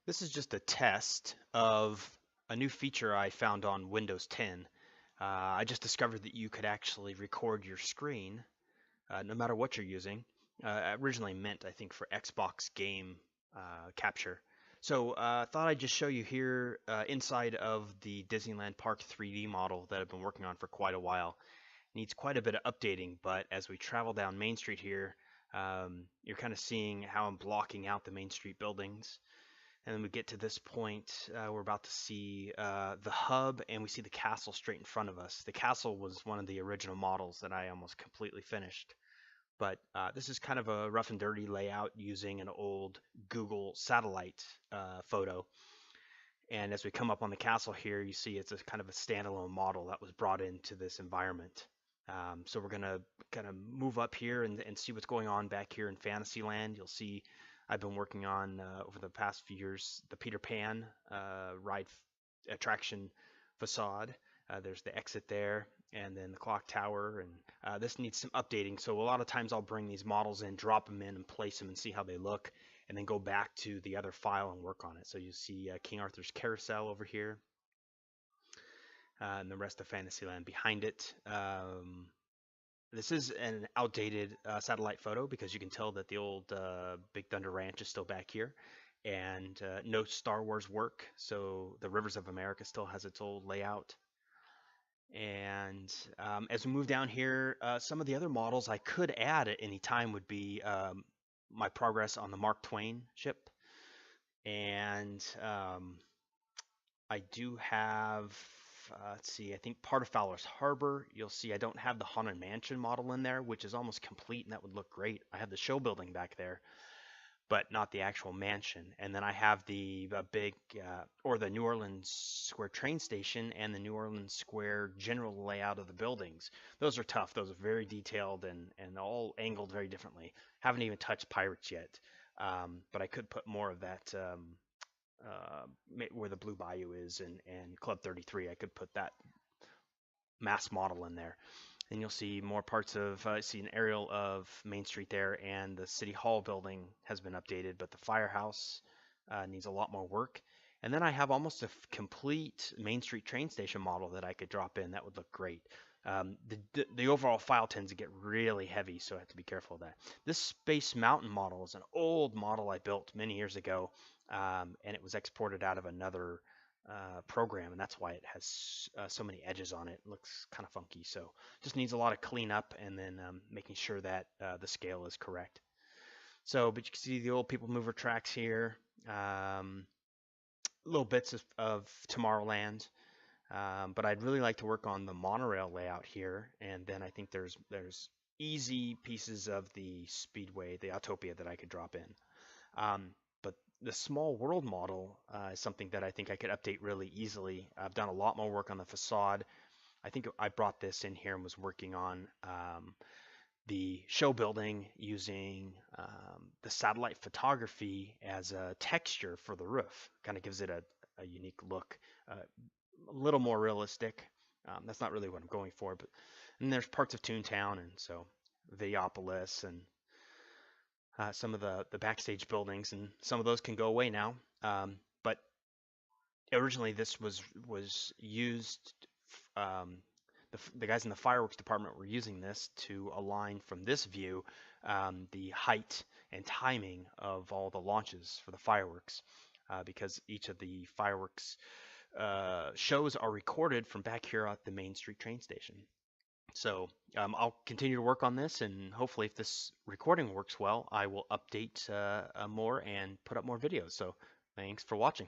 This is just a test of a new feature I found on Windows 10. I just discovered that you could actually record your screen no matter what you're using. Originally meant, I think, for Xbox game capture. So I thought I'd just show you here inside of the Disneyland Park 3D model that I've been working on for quite a while. Needs quite a bit of updating, but as we travel down Main Street here, you're kind of seeing how I'm blocking out the Main Street buildings. And then we get to this point, we're about to see the hub, and we see the castle straight in front of us. The castle was one of the original models that I almost completely finished. But this is kind of a rough and dirty layout using an old Google satellite photo. And as we come up on the castle here, you see it's a kind of a standalone model that was brought into this environment. So we're gonna kind of move up here and see what's going on back here in Fantasyland. You'll see I've been working on over the past few years the Peter Pan ride attraction facade. There's the exit there, and then the clock tower, and this needs some updating. So a lot of times I'll bring these models in, drop them in, and place them and see how they look, and then go back to the other file and work on it. So you see King Arthur's Carousel over here, and the rest of Fantasyland behind it. This is an outdated satellite photo because you can tell that the old Big Thunder Ranch is still back here, and no Star Wars work, so the Rivers of America still has its old layout. And as we move down here, some of the other models I could add at any time would be my progress on the Mark Twain ship, and I do have, let's see, I think part of Fowler's Harbor. You'll see I don't have the Haunted Mansion model in there, which is almost complete, and that would look great. I have the show building back there, but not the actual mansion. And then I have the big, or the New Orleans Square train station and the New Orleans Square general layout of the buildings. Those are tough. Those are very detailed and all angled very differently. Haven't even touched Pirates yet, but I could put more of that where the Blue Bayou is and Club 33. I could put that mass model in there. And you'll see more parts of, see an aerial of Main Street there, and the City Hall building has been updated, but the firehouse needs a lot more work. And then I have almost a complete Main Street train station model that I could drop in. That would look great. The overall file tends to get really heavy, so I have to be careful of that. This Space Mountain model is an old model I built many years ago, and it was exported out of another program, and that's why it has so many edges on it. It looks kind of funky, so just needs a lot of cleanup and then making sure that the scale is correct. So, but you can see the old People Mover tracks here, little bits of Tomorrowland, but I'd really like to work on the monorail layout here, and then I think there's easy pieces of the Speedway, the Autopia, that I could drop in. But the small world model is something that I think I could update really easily. I've done a lot more work on the facade. I think I brought this in here and was working on the show building using the satellite photography as a texture for the roof. Kind of gives it a unique look, a little more realistic. That's not really what I'm going for, but and there's parts of Toontown, and so Videopolis and some of the backstage buildings, and some of those can go away now. But originally this was used. The guys in the fireworks department were using this to align from this view the height and timing of all the launches for the fireworks, because each of the fireworks shows are recorded from back here at the Main Street train station. So I'll continue to work on this, and hopefully if this recording works well, I will update more and put up more videos. So thanks for watching.